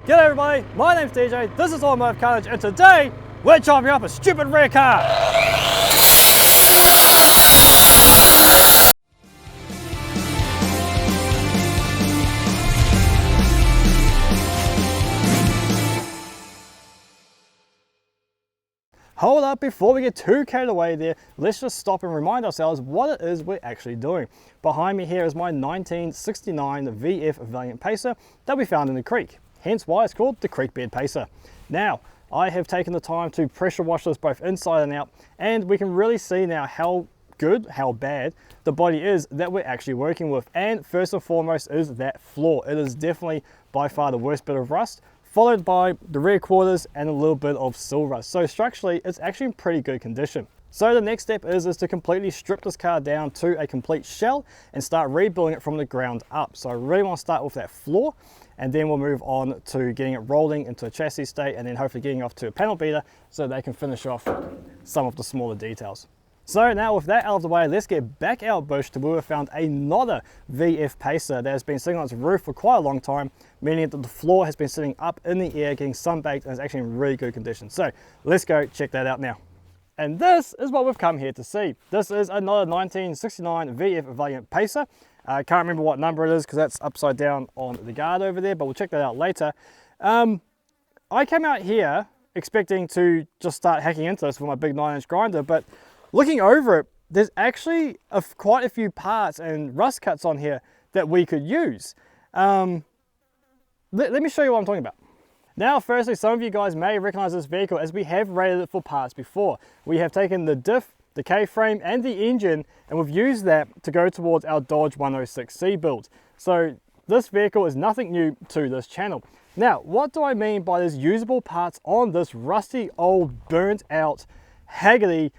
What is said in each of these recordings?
G'day everybody, my name's DJ, this is Automotive Carnage, and today we're chopping up a stupid rare car. Hold up, before we get too carried away there, let's just stop and remind ourselves what it is we're actually doing. Behind me here is my 1969 VF Valiant Pacer that we found in the creek, hence why it's called the Creek Bed Pacer. Now, I have taken the time to pressure wash this both inside and out, and we can really see now how good, how bad the body is that we're actually working with. And first and foremost is that floor. It is definitely by far the worst bit of rust, followed by the rear quarters and a little bit of sill rust. So structurally, it's actually in pretty good condition. So the next step is to completely strip this car down to a complete shell and start rebuilding it from the ground up. So I really want to start with that floor, and then we'll move on to getting it rolling into a chassis state, and then hopefully getting off to a panel beater so they can finish off some of the smaller details. So now with that out of the way, let's get back out bush to where we found another VF Pacer that has been sitting on its roof for quite a long time, meaning that the floor has been sitting up in the air, getting sunbaked, and it's actually in really good condition. So let's go check that out now. And this is what we've come here to see. This is another 1969 VF Valiant Pacer. I can't remember what number it is because that's upside down on the guard over there, but we'll check that out later. I came out here expecting to just start hacking into this with my big 9-inch grinder, but looking over it, there's actually quite a few parts and rust cuts on here that we could use. Let me show you what I'm talking about. Now, firstly, some of you guys may recognize this vehicle as we have rated it for parts before. We have taken the diff, the K-frame and the engine, and we've used that to go towards our Dodge 106C build. So this vehicle is nothing new to this channel. Now, what do I mean by these usable parts on this rusty, old, burnt out, haggity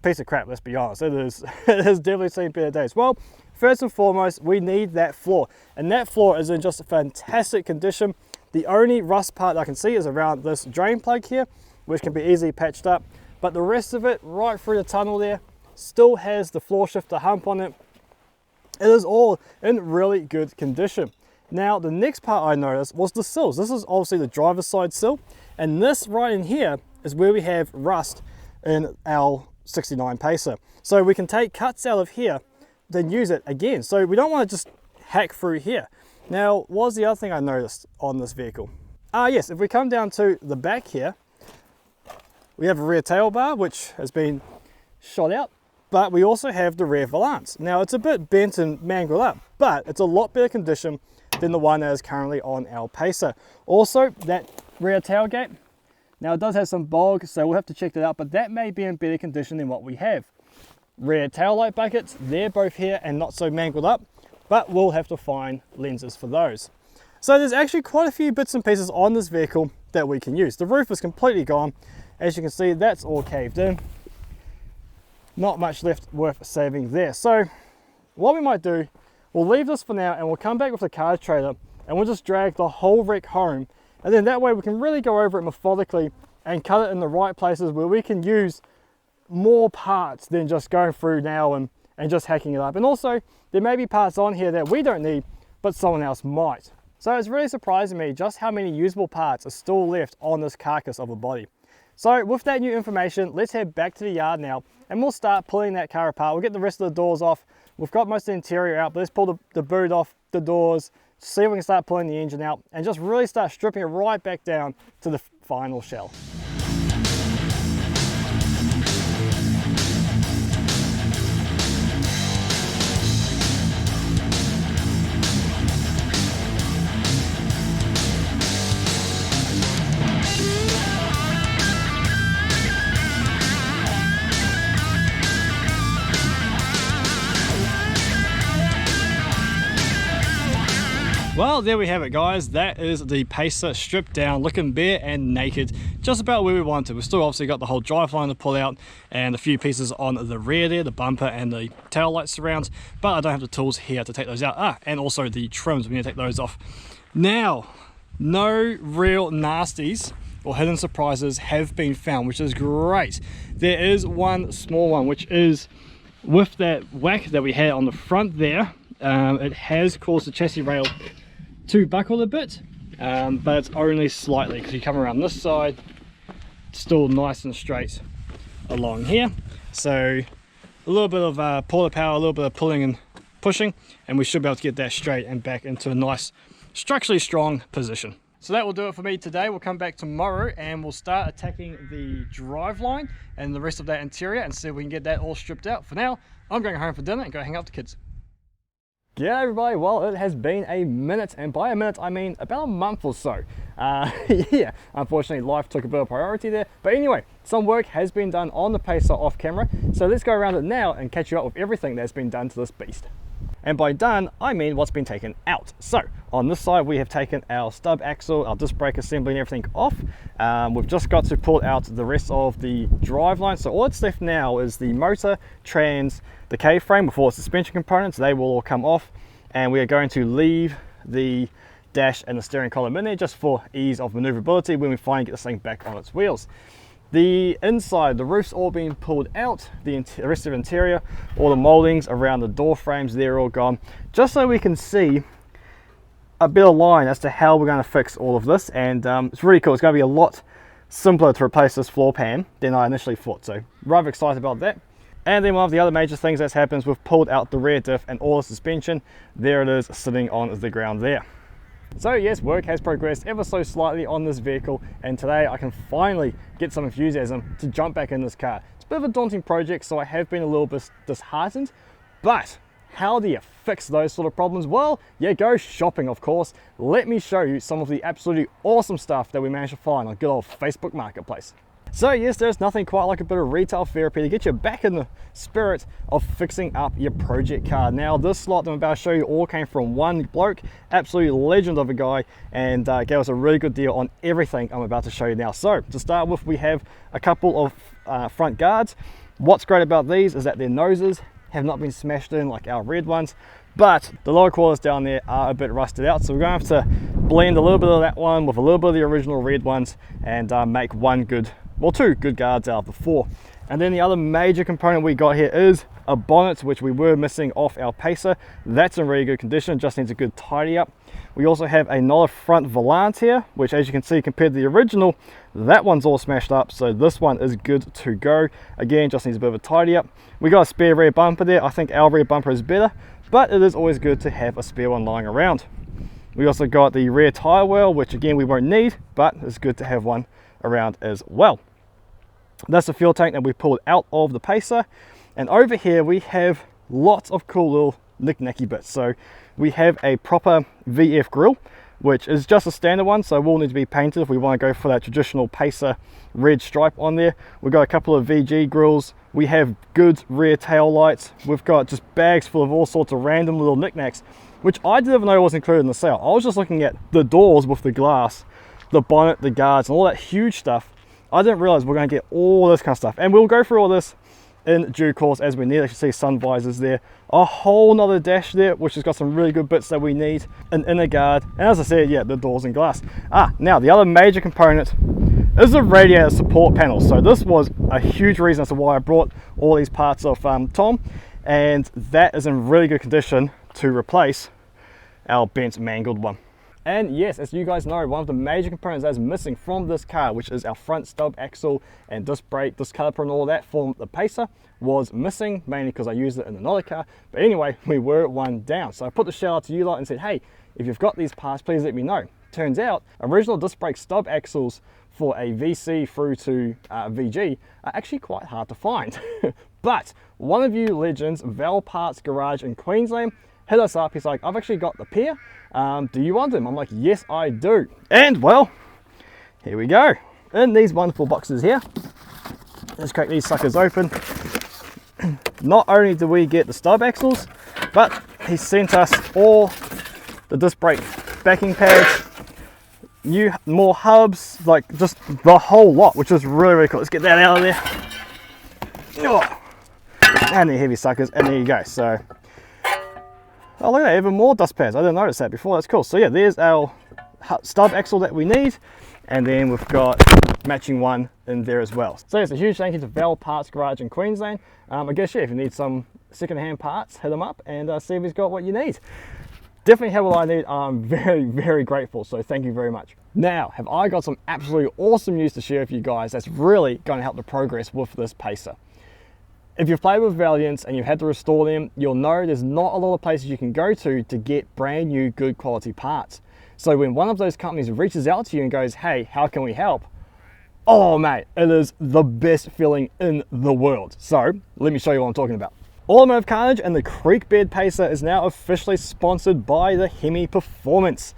piece of crap? Let's be honest, it has definitely seen better days. Well, first and foremost, we need that floor, and that floor is in just a fantastic condition. The only rust part I can see is around this drain plug here, which can be easily patched up, but the rest of it right through the tunnel there still has the floor shifter hump on it. It is all in really good condition. Now, the next part I noticed was the sills. This is obviously the driver's side sill, and this right in here is where we have rust in our 69 Pacer. So we can take cuts out of here, then use it again. So we don't want to just hack through here. Now, what was the other thing I noticed on this vehicle? Yes, if we come down to the back here, we have a rear tail bar, which has been shot out, but we also have the rear valance. Now, it's a bit bent and mangled up, but it's a lot better condition than the one that is currently on our Pacer. Also, that rear tailgate, now it does have some bog, so we'll have to check that out, but that may be in better condition than what we have. Rear tail light buckets, they're both here and not so mangled up, but we'll have to find lenses for those. So there's actually quite a few bits and pieces on this vehicle that we can use. The roof is completely gone. As you can see, that's all caved in. Not much left worth saving there. So what we might do, we'll leave this for now and we'll come back with the car's trailer and we'll just drag the whole wreck home. And then that way we can really go over it methodically and cut it in the right places where we can use more parts than just going through now and just hacking it up. And also, there may be parts on here that we don't need, but someone else might. So it's really surprising me just how many usable parts are still left on this carcass of a body. So with that new information, let's head back to the yard now and we'll start pulling that car apart. We'll get the rest of the doors off. We've got most of the interior out, but let's pull the boot off, the doors, see if we can start pulling the engine out and just really start stripping it right back down to the final shell. Well, there we have it, guys. That is the Pacer stripped down, looking bare and naked, just about where we wanted. We've still obviously got the whole driveline to pull out and a few pieces on the rear there, the bumper and the tail light surrounds, but I don't have the tools here to take those out. And also the trims, we need to take those off. Now, no real nasties or hidden surprises have been found, which is great. There is one small one, which is with that whack that we had on the front there. It has caused the chassis rail to buckle a bit, but it's only slightly, because you come around this side, it's still nice and straight along here. So a little bit of puller power, a little bit of pulling and pushing, and we should be able to get that straight and back into a nice structurally strong position. So that will do it for me today. We'll come back tomorrow and we'll start attacking the drive line and the rest of that interior and see if we can get that all stripped out. For now, I'm going home for dinner and go hang out with the kids. G'day everybody, well it has been a minute, and by a minute I mean about a month or so. Yeah, unfortunately life took a bit of priority there, but anyway, some work has been done on the Pacer off camera, so let's go around it now and catch you up with everything that's been done to this beast. And by done, I mean what's been taken out. So on this side we have taken our stub axle, our disc brake assembly and everything off. We've just got to pull out the rest of the drive line, so all that's left now is the motor, trans, the K-frame with all the suspension components. They will all come off, and we are going to leave the dash and the steering column in there just for ease of maneuverability when we finally get this thing back on its wheels. The inside, the roof's all been pulled out, the rest of the interior, all the moldings around the door frames, they're all gone, just so we can see a bit of line as to how we're going to fix all of this. And it's really cool. It's going to be a lot simpler to replace this floor pan than I initially thought, so rather excited about that. And then one of the other major things that's happened is we've pulled out the rear diff and all the suspension. There it is, sitting on the ground there. So yes, work has progressed ever so slightly on this vehicle, and today I can finally get some enthusiasm to jump back in this car. It's a bit of a daunting project, so I have been a little bit disheartened, but how do you fix those sort of problems? Well, you go shopping, of course. Let me show you some of the absolutely awesome stuff that we managed to find on good old Facebook Marketplace. So yes, there's nothing quite like a bit of retail therapy to get you back in the spirit of fixing up your project car. Now this lot that I'm about to show you all came from one bloke, absolute legend of a guy, and gave us a really good deal on everything I'm about to show you now. So to start with, we have a couple of front guards. What's great about these is that their noses have not been smashed in like our red ones, but the lower quarters down there are a bit rusted out, so we're going to have to blend a little bit of that one with a little bit of the original red ones and make two good guards out of the four. And then the other major component we got here is a bonnet, which we were missing off our Pacer. That's in really good condition, just needs a good tidy up. We also have another front volant here, which as you can see compared to the original, that one's all smashed up, so this one is good to go. Again, just needs a bit of a tidy up. We got a spare rear bumper there. I think our rear bumper is better, but it is always good to have a spare one lying around. We also got the rear tire well, which again we won't need, but it's good to have one around as well. That's the fuel tank that we pulled out of the Pacer, and over here we have lots of cool little knick-knacky bits. So we have a proper VF grille, which is just a standard one, so will need to be painted if we want to go for that traditional Pacer red stripe on there. We've got a couple of VG grills, we have good rear tail lights, we've got just bags full of all sorts of random little knickknacks, which I didn't even know was included in the sale. I was just looking at the doors with the glass, the bonnet, the guards, and all that huge stuff. I didn't realize we're going to get all this kind of stuff, and we'll go through all this in due course as we need. You can see sun visors there, a whole nother dash there which has got some really good bits that we need, an inner guard, and as I said, yeah, the doors and glass. Now the other major component is the radiator support panel. So this was a huge reason as to why I brought all these parts of Tom, and that is in really good condition to replace our bent mangled one. And yes, as you guys know, one of the major components that is missing from this car, which is our front stub axle and disc brake, disc caliper and all that from the Pacer, was missing, mainly because I used it in another car. But anyway, we were one down. So I put the shout out to you lot and said, hey, if you've got these parts, please let me know. Turns out, original disc brake stub axles for a VC through to VG are actually quite hard to find. But one of you legends, Val Parts Garage in Queensland, hit us up. He's like, I've actually got the pair. Do you want them? I'm like, yes, I do. And well, here we go. In these wonderful boxes here. Let's crack these suckers open. Not only do we get the stub axles, but he sent us all the disc brake backing pads, more hubs, like just the whole lot, which is really, really cool. Let's get that out of there. Oh. And the heavy suckers, and there you go. So oh, look at that, even more dust pads. I didn't notice that before. That's cool. So yeah, there's our stub axle that we need, and then we've got matching one in there as well. So it's a huge thank you to Val Parts Garage in Queensland. I guess yeah, if you need some second-hand parts, hit them up and see if he's got what you need. definitely have what I need. I'm very, very grateful, so thank you very much. Now, have I got some absolutely awesome news to share with you guys that's really going to help the progress with this pacer. If you've played with Valiants and you've had to restore them, you'll know there's not a lot of places you can go to get brand new, good quality parts. So when one of those companies reaches out to you and goes, hey, how can we help? Oh mate, it is the best feeling in the world. So let me show you what I'm talking about. Automotive Carnage and the Creek Bed Pacer is now officially sponsored by the Hemi Performance.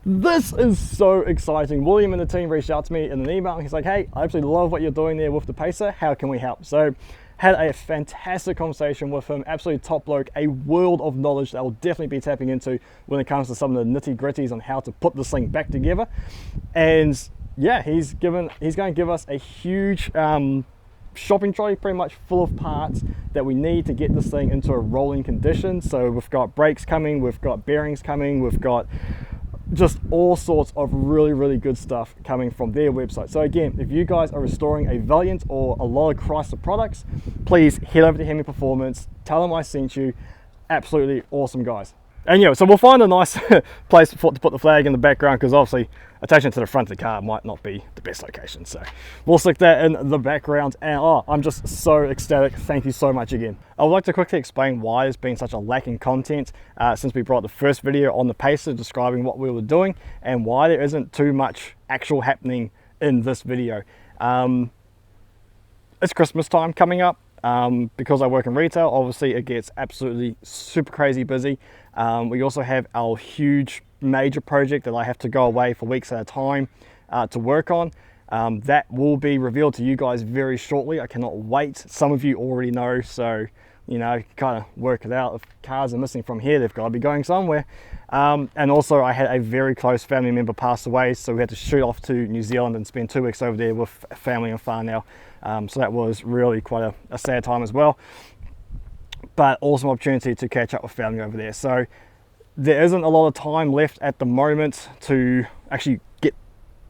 This is so exciting. William and the team reached out to me in an email and he's like, hey, I absolutely love what you're doing there with the pacer. How can we help? So had a fantastic conversation with him, absolutely top bloke, a world of knowledge that I'll definitely be tapping into when it comes to some of the nitty gritties on how to put this thing back together. And yeah, he's going to give us a huge shopping trolley pretty much full of parts that we need to get this thing into a rolling condition. So we've got brakes coming, we've got bearings coming, we've got just all sorts of really, really good stuff coming from their website. So again, if you guys are restoring a Valiant or a lot of Chrysler products, please head over to Hemi Performance, tell them I sent you. Absolutely awesome guys. And yeah, so we'll find a nice place to put the flag in the background, because obviously attaching it to the front of the car might not be the best location. So we'll stick that in the background. And oh, I'm just so ecstatic. Thank you so much again. I would like to quickly explain why there's been such a lack in content since we brought the first video on the pacer describing what we were doing, and why there isn't too much actual happening in this video. It's Christmas time coming up. Because I work in retail, obviously it gets absolutely super crazy busy. We also have our huge major project that I have to go away for weeks at a time to work on. That will be revealed to you guys very shortly. I cannot wait. Some of you already know, so you know, kind of work it out. If cars are missing from here, they've got to be going somewhere. And also I had a very close family member pass away, so we had to shoot off to New Zealand and spend 2 weeks over there with family and whānau. So that was really quite a sad time as well, but awesome opportunity to catch up with family over there. So there isn't a lot of time left at the moment to actually get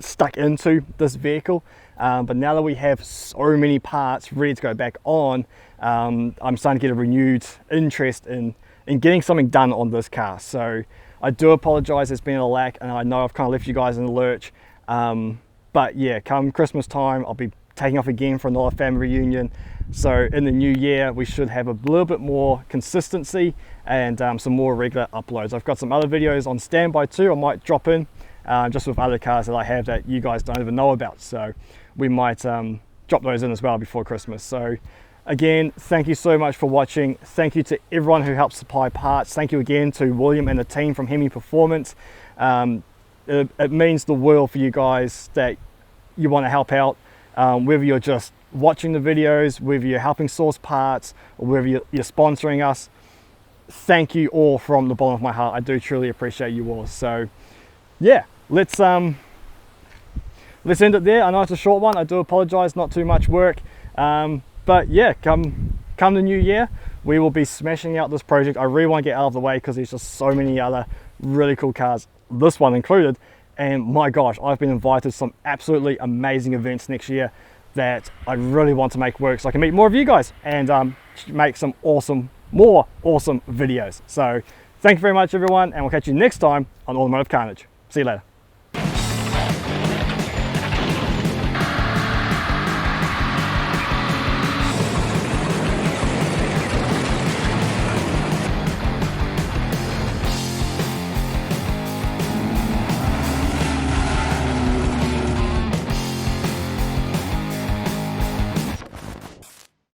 stuck into this vehicle, but now that we have so many parts ready to go back on, I'm starting to get a renewed interest in getting something done on this car. So I do apologize, there's been a lack, and I know I've kind of left you guys in the lurch, but yeah, come Christmas time I'll be taking off again for another family reunion. So in the new year we should have a little bit more consistency and some more regular uploads. I've got some other videos on standby too I might drop in, just with other cars that I have that you guys don't even know about, so we might drop those in as well before Christmas. So again, thank you so much for watching. Thank you to everyone who helps supply parts. Thank you again to William and the team from Hemi Performance. It means the world for you guys that you want to help out. Whether you're just watching the videos, whether you're helping source parts, or whether you're sponsoring us, thank you all from the bottom of my heart. I do truly appreciate you all. So yeah, let's end it there. I know it's a short one, I do apologize, not too much work, but yeah, come the new year we will be smashing out this project. I really want to get out of the way because there's just so many other really cool cars, this one included. And my gosh, I've been invited to some absolutely amazing events next year that I really want to make work so I can meet more of you guys and make some more awesome videos. So thank you very much everyone, and we'll catch you next time on Automotive Carnage. See you later.